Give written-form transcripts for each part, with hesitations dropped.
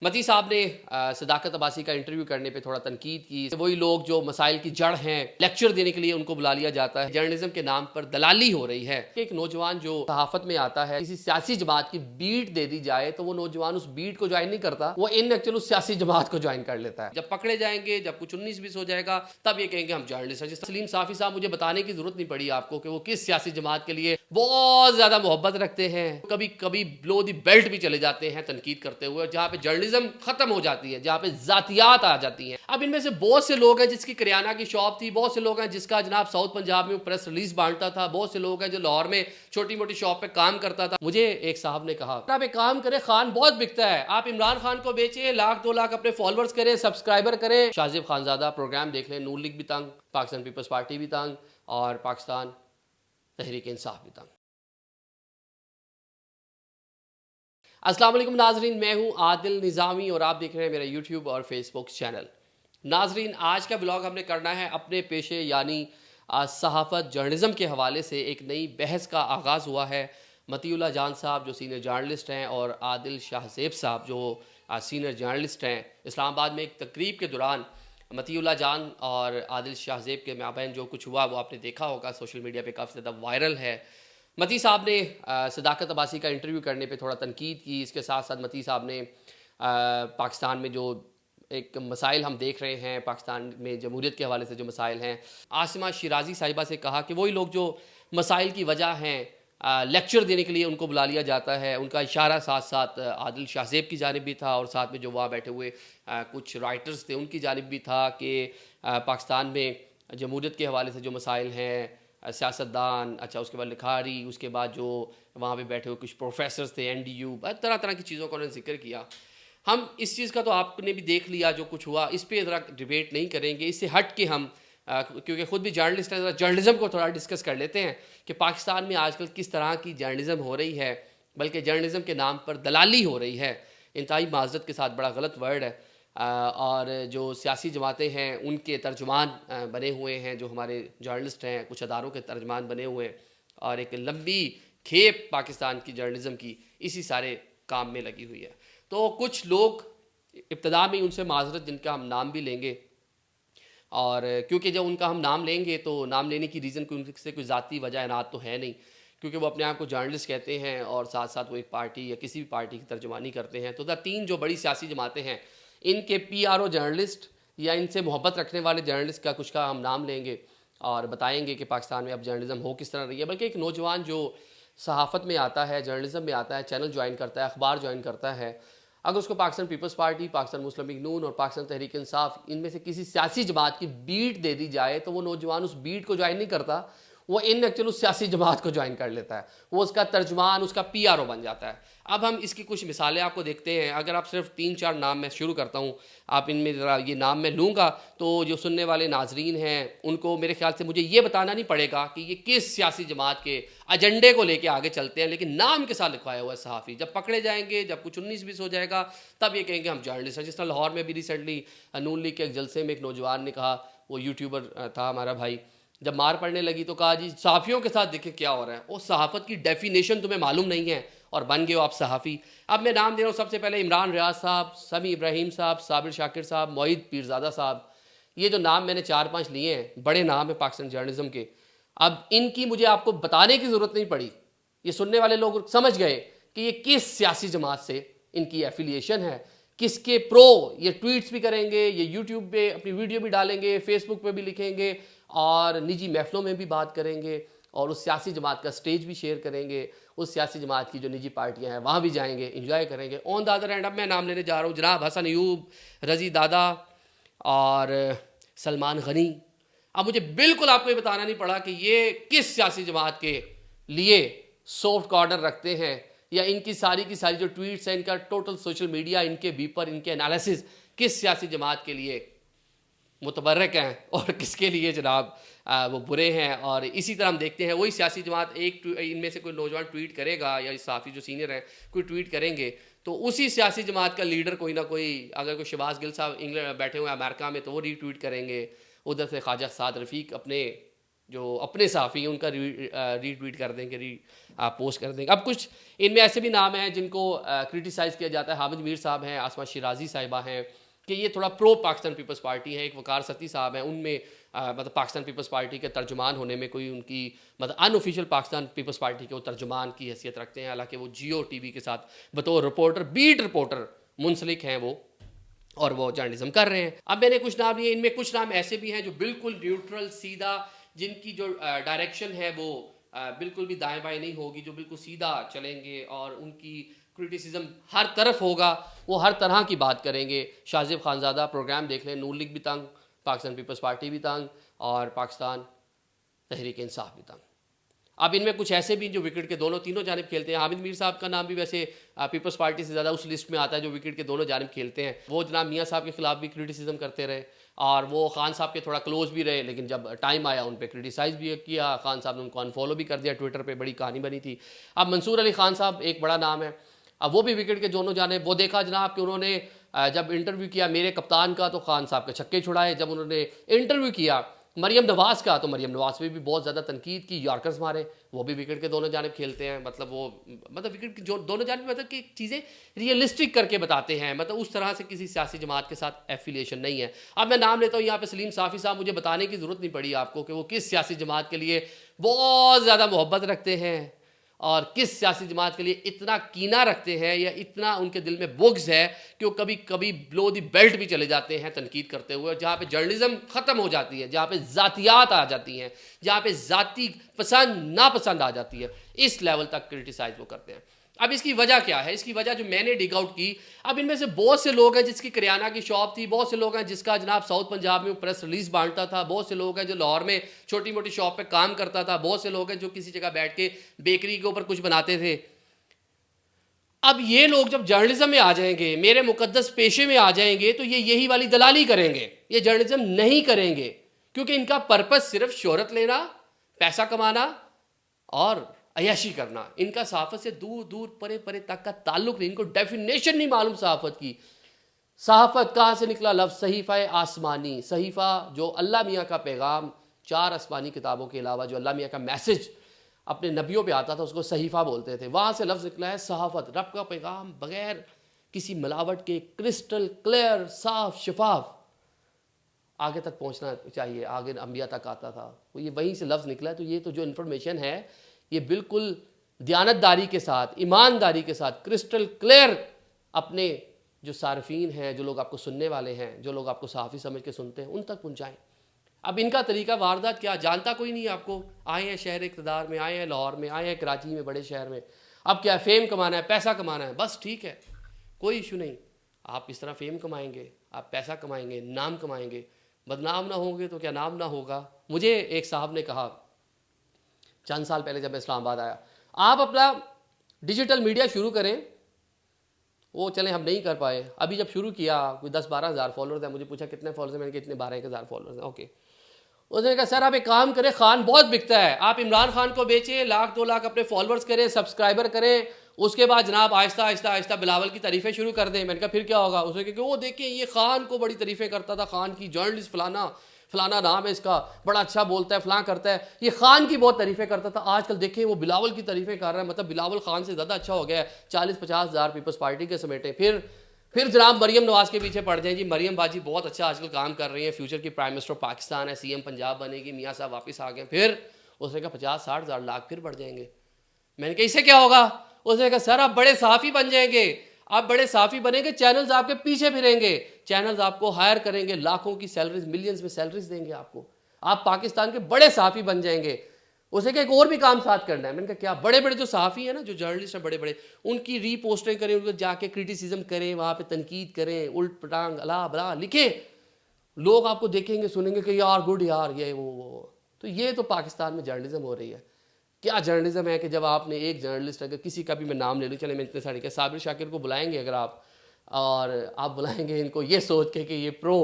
मती साहब ने सदाकत अब्बासी का इंटरव्यू करने पे थोड़ा तनकीद की। वही लोग जो मसाइल की जड़ हैं, लेक्चर देने के लिए उनको बुला लिया जाता है। जर्नलिज्म के नाम पर दलाली हो रही है। एक नौजवान जो सहाफत में आता है, किसी सियासी जमात की बीट दे दी जाए तो वो नौजवान उस बीट को ज्वाइन नहीं करता, वो इन एक्चुअल उस सियासी जमात को ज्वाइन कर लेता है। जब पकड़े जाएंगे, जब कुछ 19-20 हो जाएगा, तब ये कहेंगे हम जर्नलिस्ट हैं। सलीम साफी साहब, मुझे बताने की जरूरत नहीं पड़ी आपको कि वो किस सियासी जमात के लिए बहुत ज्यादा मोहब्बत रखते हैं। कभी कभी ब्लो दी बेल्ट भी चले जाते हैं तनकीद करते हुए, जहां पे जर्नलिज्म खत्म हो जाती है, जहां पे जातियात आ जाती हैं। अब इनमें से बहुत से लोग हैं जिसकी करियाना की शॉप थी, बहुत से लोग हैं जिसका जनाब साउथ पंजाब में प्रेस रिलीज बांटता था, बहुत से लोग हैं जो लाहौर में छोटी मोटी शॉप पे काम करता था। मुझे एक साहब ने कहा, आप एक काम करें, खान बहुत बिकता है, आप इमरान खान को बेचे, 1-2 लाख अपने फॉलोअर्स करें, सब्सक्राइबर करें। शाजिब खानजादा प्रोग्राम देख लें, नून लीग भी तंग, पाकिस्तान पीपल्स पार्टी भी तंग और पाकिस्तान तहरीक इंसाफ भी तंग। अस्सलाम वालेकुम नाजरीन, मैं हूं आदिल निज़ामी और आप देख रहे हैं मेरा यूट्यूब और फेसबुक चैनल। नाजरीन, आज का ब्लॉग हमने करना है अपने पेशे यानी सहाफ़त जर्नलिज़म के हवाले से। एक नई बहस का आगाज़ हुआ है। मतीउल्लाह जान साहब जो सीनियर जर्नलिस्ट हैं और आदिल शाहज़ेब साहब जो सीनियर जर्नलिस्ट हैं, इस्लामाबाद में एक तकरीब के दौरान मतीउल्लाह जान और आदिल शाहज़ेब के माबैन जो कुछ हुआ वो आपने देखा होगा, सोशल मीडिया पे काफ़ी ज़्यादा वायरल है। मती साहब ने सदाकत अब्बासी का इंटरव्यू करने पे थोड़ा तनकीद की। इसके साथ साथ मती साहब ने पाकिस्तान में जो एक मसाइल हम देख रहे हैं, पाकिस्तान में जमहूरियत के हवाले से जो मसाइल हैं, आसिमा शिराजी साहिबा से कहा कि वही लोग जो मसाइल की वजह हैं, लेक्चर देने के लिए उनको बुला लिया जाता है। उनका इशारा साथ साथ आदिल शाहज़ेब की जानिब भी था और साथ में जो वहाँ बैठे हुए कुछ राइटर्स थे उनकी जानिब भी था कि पाकिस्तान में जमहूरियत के हवाले से जो मसाइल हैं, सियासतदान, अच्छा उसके बाद लिखारी, उसके बाद जो वहाँ पे बैठे हुए कुछ प्रोफेसर्स थे, NDU, तरह तरह की चीज़ों का उन्होंने जिक्र किया। हम इस चीज़ का तो आपने भी देख लिया जो कुछ हुआ, इस पे ज़रा डिबेट नहीं करेंगे। इससे हट के हम क्योंकि ख़ुद भी जर्नलिस्ट हैं, ज़रा जर्नलिज़म को थोड़ा डिस्कस कर लेते हैं कि पाकिस्तान में आजकल किस तरह की जर्नलिज़म हो रही है, बल्कि जर्नलिज़म के नाम पर दलाली हो रही है। इंतहाई माज़रत के साथ बड़ा गलत वर्ड है। और जो सियासी जमातें हैं उनके तर्जुमान बने हुए हैं, जो हमारे जर्नलिस्ट हैं कुछ अदारों के तर्जुमान बने हुए हैं, और एक लंबी खेप पाकिस्तान की जर्नलिज़म की इसी सारे काम में लगी हुई है। तो कुछ लोग इब्तदा में उनसे माजरत, जिनका हम नाम भी लेंगे, और क्योंकि जब उनका हम नाम लेंगे तो नाम लेने की रीज़न कोई उनसे कोई ज़ाती वजह नात तो है नहीं, क्योंकि वो अपने आप को जर्नलिस्ट कहते हैं और साथ साथ वो एक पार्टी या किसी भी पार्टी की तर्जुमानी करते हैं। तो 3 जो बड़ी सियासी जमातें हैं, इनके PRO जर्नलिस्ट या इनसे मोहब्बत रखने वाले जर्नलिस्ट का कुछ का हम नाम लेंगे और बताएंगे कि पाकिस्तान में अब जर्नलिज़म हो किस तरह रही है। बल्कि एक नौजवान जो सहाफ़त में आता है, जर्नलिज़म में आता है, चैनल ज्वाइन करता है, अखबार ज्वाइन करता है, अगर उसको पाकिस्तान पीपल्स पार्टी, पाकिस्तान मुस्लिम लीग नून और पाकिस्तान तहरीक इंसाफ, इनमें से किसी सियासी जमात की बीट दे दी जाए तो वो नौजवान उस बीट को ज्वाइन नहीं करता, वो इन एक्चुअल उस सियासी जमात को ज्वाइन कर लेता है। वो उसका तर्जुमान, उसका PRO बन जाता है। अब हम इसकी कुछ मिसालें आपको देखते हैं। अगर आप सिर्फ 3-4 नाम मैं शुरू करता हूँ, आप इनमें ज़रा ये नाम मैं लूँगा तो जो सुनने वाले नाजरीन हैं उनको मेरे ख्याल से मुझे ये बताना नहीं पड़ेगा कि ये किस सियासी जमात के एजेंडे को लेके आगे चलते हैं, लेकिन नाम के साथ लिखवाया हुआ है सहाफ़ी। जब पकड़े जाएंगे, जब कुछ 19-20 हो जाएगा, तब ये कहेंगे हम जर्नलिस्ट हैं। जिस तरह लाहौर में भी रिसेंटली नून लीग के एक जलसे में एक नौजवान ने कहा, वो यूट्यूबर था हमारा भाई, जब मार पड़ने लगी तो कहा जी सहाफ़ियों के साथ देखें क्या हो रहा है, वो सहाफ़त की डेफिनेशन तुम्हें मालूम नहीं है और बन गए हो आप सहाफ़ी। अब मैं नाम दे रहा हूँ, सबसे पहले इमरान रियाज साहब, समी इब्राहिम साहब, साबिर शाकिर साहब, मोईद पीरज़ादा साहब। ये जो नाम मैंने 4-5 लिए हैं, बड़े नाम हैं पाकिस्तान जर्नलिज्म के। अब इनकी मुझे आपको बताने की ज़रूरत नहीं पड़ी, ये सुनने वाले लोग समझ गए कि ये किस सियासी जमात से इनकी एफिलिएशन है, किसके प्रो। ये ट्वीट्स भी करेंगे, ये यूट्यूब पे अपनी वीडियो भी डालेंगे, फेसबुक पे भी लिखेंगे और निजी महफिलों में भी बात करेंगे और उस सियासी जमात का स्टेज भी शेयर करेंगे। उस सियासी जमात की जो निजी पार्टियां हैं वहाँ भी जाएंगे, इंजॉय करेंगे। ऑन द अदर हैंड अब मैं नाम लेने जा रहा हूँ जनाब हसन अयूब, रजी दादा और सलमान गनी। अब मुझे बिल्कुल आपको ये बताना नहीं पड़ा कि ये किस सियासी जमात के लिए सॉफ्ट कॉर्नर रखते हैं, या इनकी सारी की सारी जो ट्वीट्स हैं, इनका टोटल सोशल मीडिया, इनके बीपर, इनके एनालिसिस किस सियासी जमात के लिए मुतबर्रक हैं और किसके लिए जनाब वो बुरे हैं। और इसी तरह हम देखते हैं वही सियासी जमात, एक इनमें से कोई नौजवान ट्वीट करेगा या साफ़ी जो सीनियर हैं कोई ट्वीट करेंगे तो उसी सियासी जमात का लीडर कोई ना कोई, अगर कोई शहबाज गिल साहब इंग्लैंड बैठे हुए हैं अमेरिका में तो वो रीट्वीट करेंगे। उधर से ख्वाजा साद रफ़ीक अपने जो अपने साफ़ी हैं उनका रीट्वीट कर देंगे, पोस्ट कर देंगे। अब कुछ इनमें ऐसे भी नाम हैं जिनको क्रिटिसाइज़ किया जाता है। हामिद मीर साहब हैं, आसमा शिराजी साहिबा हैं कि ये थोड़ा प्रो पाकिस्तान पीपल्स पार्टी है। एक वकार सती साहब हैं, उनमें मतलब पाकिस्तान पीपल्स पार्टी के तर्जुमान होने में कोई उनकी मतलब अनऑफिशियल पाकिस्तान पीपल्स पार्टी के वो तर्जुमान की हैसियत रखते हैं, हालांकि वो जियो टीवी के साथ बतौर रिपोर्टर, बीट रिपोर्टर मुंसलिक हैं वो, और वो जर्नलिज्म कर रहे हैं। अब मैंने कुछ नाम लिए, इनमें कुछ नाम ऐसे भी हैं जो बिल्कुल न्यूट्रल, सीधा, जिनकी जो डायरेक्शन है वो बिल्कुल भी दाएं बाएं नहीं होगी, जो बिल्कुल सीधा चलेंगे और उनकी क्रिटिसिज्म हर तरफ होगा, वो हर तरह की बात करेंगे। शाहजेब खानज़ादा प्रोग्राम देख लें, नून लीग भी तंग, पाकिस्तान पीपल्स पार्टी भी तंग और पाकिस्तान तहरीक इंसाफ भी तंग। अब इनमें कुछ ऐसे भी जो विकेट के दोनों तीनों जानिब खेलते हैं। हामिद मीर साहब का नाम भी वैसे पीपल्स पार्टी से ज़्यादा उस लिस्ट में आता है जो विकेट के दोनों जानिब खेलते हैं। वो जनाब मियाँ साहब के खिलाफ भी क्रिटिसिज्म करते रहे और वो खान साहब के थोड़ा क्लोज भी रहे, लेकिन जब टाइम आया उन पर क्रिटिसाइज़ भी किया। खान साहब ने उनको अनफॉलो भी कर दिया ट्विटर पर, बड़ी कहानी बनी थी। अब मंसूर अली खान साहब एक बड़ा नाम है, अब वो भी विकेट के दोनों जानिब। वो देखा जनाब कि उन्होंने जब इंटरव्यू किया मेरे कप्तान का तो खान साहब के छक्के छुड़ाए, जब उन्होंने इंटरव्यू किया मरियम नवाज़ का तो मरियम नवाज़ पे भी बहुत ज़्यादा तनकीद की, यॉर्कर्स मारे। वो भी विकेट के दोनों जानिब खेलते हैं, मतलब वो मतलब विकेट के जो दोनों जानिब मतलब कि चीज़ें रियलिस्टिक करके बताते हैं, मतलब उस तरह से किसी सियासी जमात के साथ एफिलिएशन नहीं है। अब मैं नाम लेता हूँ यहाँ पे सलीम साफ़ी साहब, मुझे बताने की ज़रूरत नहीं पड़ी आपको कि वो किस सियासी जमात के लिए बहुत ज़्यादा मोहब्बत रखते हैं और किस सियासी जमात के लिए इतना कीना रखते हैं या इतना उनके दिल में बुग़्ज़ है कि वो कभी कभी ब्लो दी बेल्ट भी चले जाते हैं तनकीद करते हुए, जहाँ पे जर्नलिज्म ख़त्म हो जाती है, जहाँ पे ज़ातियात आ जाती हैं, जहाँ पे ज़ाती पसंद नापसंद आ जाती है, इस लेवल तक क्रिटिसाइज़ वो करते हैं। अब इसकी वजह क्या है? इसकी वजह जो मैंने डिग आउट की, अब इनमें से बहुत से लोग हैं जिसकी करियाना की शॉप थी, बहुत से लोग हैं जिसका जनाब साउथ पंजाब में प्रेस रिलीज़ बांटता था, बहुत से लोग हैं जो लाहौर में छोटी मोटी शॉप पे काम करता था, बहुत से लोग हैं जो किसी जगह बैठ के बेकरी के ऊपर कुछ बनाते थे। अब ये लोग जब जर्नलिज्म में आ जाएंगे, मेरे मुकद्दस पेशे में आ जाएंगे, तो ये यही वाली दलाली करेंगे, ये जर्नलिज्म नहीं करेंगे, क्योंकि इनका पर्पस सिर्फ शोहरत लेना, पैसा कमाना और अय्याशी करना। इनका सहाफ़त से दूर दूर परे परे तक का ताल्लुक नहीं, इनको डेफिनेशन नहीं मालूम सहाफ़त की। सहाफ़त कहाँ से निकला लफ्ज़? सहीफ़ा आसमानी, सहीफ़ा जो अल्लाह मियाँ का पैगाम, 4 आसमानी किताबों के अलावा जो अल्लाह मियाँ का मैसेज अपने नबियों पे आता था उसको सहीफ़ा बोलते थे, वहाँ से लफ्ज़ निकला है सहाफ़त। रब का पैगाम बग़ैर किसी मिलावट के क्रिस्टल क्लियर, साफ शफाफ आगे तक पहुँचना चाहिए, आगे अंबिया तक आता था, तो ये वहीं से लफ्ज़ निकला है। तो ये तो जो इन्फॉर्मेशन है ये बिल्कुल दयानतदारी के साथ, ईमानदारी के साथ, क्रिस्टल क्लियर अपने जो सार्फिन हैं, जो लोग आपको सुनने वाले हैं, जो लोग आपको सहाफ़ी समझ के सुनते हैं, उन तक पहुँचाएँ। अब इनका तरीका वारदात क्या, जानता कोई नहीं आपको। आए हैं शहर इक़्तिदार में, आए हैं लाहौर में, आए हैं कराची में, बड़े शहर में। अब क्या फेम कमाना है, पैसा कमाना है, बस ठीक है, कोई इशू नहीं। आप इस तरह फेम कमाएंगे, आप पैसा कमाएंगे, नाम कमाएंगे, बदनाम ना होंगे तो क्या नाम ना होगा। मुझे एक साहब ने कहा चंद साल पहले जब मैं इस्लामाबाद आया, आप अपना डिजिटल मीडिया शुरू करें। वो चलें हम नहीं कर पाए, अभी जब शुरू किया कोई 10-12 हज़ार फॉलोअर्स हैं। मुझे पूछा कितने फॉलोअर्स हैं, मैंने कहा इतने 12 हज़ार फॉलोअर्स हैं। ओके, उसने कहा सर आप एक काम करें, खान बहुत बिकता है, आप इमरान खान को बेचें, 1-2 लाख अपने फॉलोअर्स करें, सब्सक्राइबर करें, उसके बाद जनाब आहिस्ता आहिस्ता आहिस्ता बिलावल की तारीफ़ें शुरू कर दें। मैंने कहा फिर क्या होगा? उसने कहा वो देखें ये खान को बड़ी तारीफ़ें करता था, खान की जर्नलिस्ट फलाना नाम है इसका, बड़ा अच्छा बोलता है, फलां करता है, ये खान की बहुत तारीफ़ें करता था, आजकल देखें वो बिलावल की तारीफ़ें कर रहा है, मतलब बिलावल खान से ज़्यादा अच्छा हो गया है, 40-50 हज़ार पीपल्स पार्टी के समेटे। फिर जनाब मरियम नवाज़ के पीछे पड़ जाएं जी, मरियम बाजी बहुत अच्छा आजकल काम कर रही हैं, फ्यूचर की प्राइम मिनिस्टर ऑफ पाकिस्तान है, CM पंजाब बनेगी, मियाँ साहब वापस आ गए। फिर उसने कहा 50-60 हज़ार लाख फिर बढ़ जाएंगे। मैंने कहा इससे क्या होगा? उसने कहा सर आप बड़े साफ़ी बन जाएंगे, आप बड़े साफ़ी बनेंगे, चैनल्स आपके पीछे फिरेंगे, चैनल्स आपको हायर करेंगे, लाखों की सैलरीज, मिलियंस में सैलरीज देंगे आपको, आप पाकिस्तान के बड़े साफ़ी बन जाएंगे। उसे कहा एक और भी काम साथ करना है। मैंने कहा क्या? बड़े बड़े जो सहाफ़ी हैं ना, जो जर्नलिस्ट हैं बड़े बड़े, उनकी रीपोस्टें करें, उनको जाके क्रिटिसिज्म करें, वहाँ पे तनकीद करें, उल्ट पटांग अला बला लिखें, लोग आपको देखेंगे सुनेंगे कि यार गुड यार ये वो। तो ये तो पाकिस्तान में जर्नलिज्म हो रही है। क्या जर्नलिज्म है कि जब आपने एक जर्नलिस्ट, अगर किसी का भी मैं नाम ले लूँ, चले मैं इतने सारे के साबिर शाकिर को बुलाएंगे अगर आप, और आप बुलाएंगे इनको ये सोच के कि ये प्रो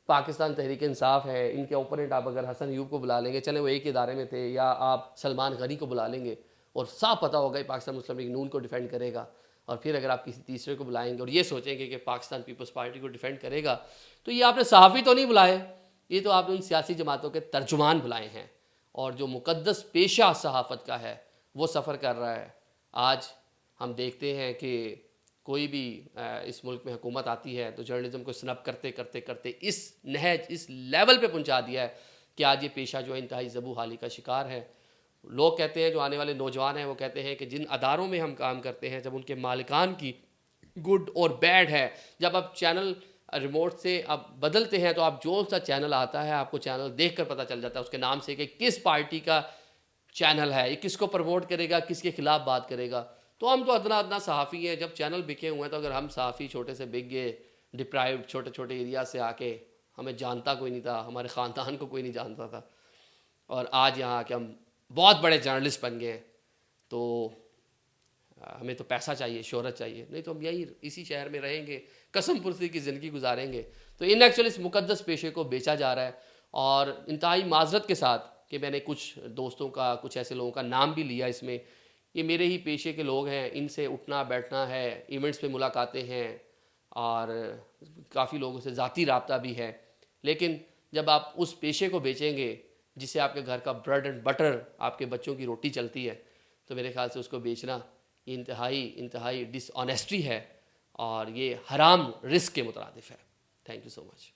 पाकिस्तान तहरीक इंसाफ है, इनके ओपोनेंट आप अगर हसन अयूब को बुला लेंगे, चले वो एक इदारे में थे, या आप सलमान गनी को बुला लेंगे और साफ पता होगा पाकिस्तान मुस्लिम लीग नून को डिफेंड करेगा, और फिर अगर आप किसी तीसरे को बुलाएंगे और ये सोचेंगे कि पाकिस्तान पीपल्स पार्टी को डिफेंड करेगा, तो ये आपने सहाफ़ी तो नहीं बुलाए, ये तो आपने उन सियासी जमातों के तर्जुमान बुलाए हैं। और जो मुक़द्दस पेशा सहाफ़त का है वो सफ़र कर रहा है। आज हम देखते हैं कि कोई भी इस मुल्क में हुकूमत आती है तो जर्नलिज़म को स्नब करते करते करते इस नहज इस लेवल पे पहुंचा दिया है कि आज ये पेशा जो है इंतहाई ज़बू हाली का शिकार है। लोग कहते हैं, जो आने वाले नौजवान हैं वो कहते हैं कि जिन अदारों में हम काम करते हैं, जब उनके मालिकान की गुड और बैड है, जब आप चैनल रिमोट से आप बदलते हैं तो आप जो सा चैनल आता है आपको चैनल देख कर पता चल जाता है उसके नाम से कि किस पार्टी का चैनल है, ये किसको प्रमोट करेगा, किसके खिलाफ बात करेगा। तो हम तो अदना अदना सहाफ़ी हैं, जब चैनल बिके हुए हैं तो अगर हम सहाफ़ी छोटे से बिक गए, डिप्राइव्ड छोटे छोटे एरिया से आके, हमें जानता कोई नहीं था, हमारे ख़ानदान को कोई नहीं जानता था, और आज यहाँ आके हम बहुत बड़े जर्नलिस्ट बन गए हैं, तो हमें तो पैसा चाहिए, शोहरत चाहिए, नहीं तो हम यही इसी शहर में रहेंगे, कसम पुरसी की ज़िंदगी गुजारेंगे। तो इन एक्चुअली इस मुक़द्दस पेशे को बेचा जा रहा है, और इंतहाई माजरत के साथ कि मैंने कुछ दोस्तों का, कुछ ऐसे लोगों का नाम भी लिया इसमें, ये मेरे ही पेशे के लोग हैं, इनसे उठना बैठना है, इवेंट्स पे मुलाकातें हैं, और काफ़ी लोगों से ज़ाती राब्ता भी है। लेकिन जब आप उस पेशे को बेचेंगे जिससे आपके घर का ब्रेड एंड बटर, आपके बच्चों की रोटी चलती है, तो मेरे ख्याल से उसको बेचना ये इंतहाई इंतहाई डिसऑनेस्टी है, और ये हराम रिस्क के मुतरादिफ है। Thank you so much.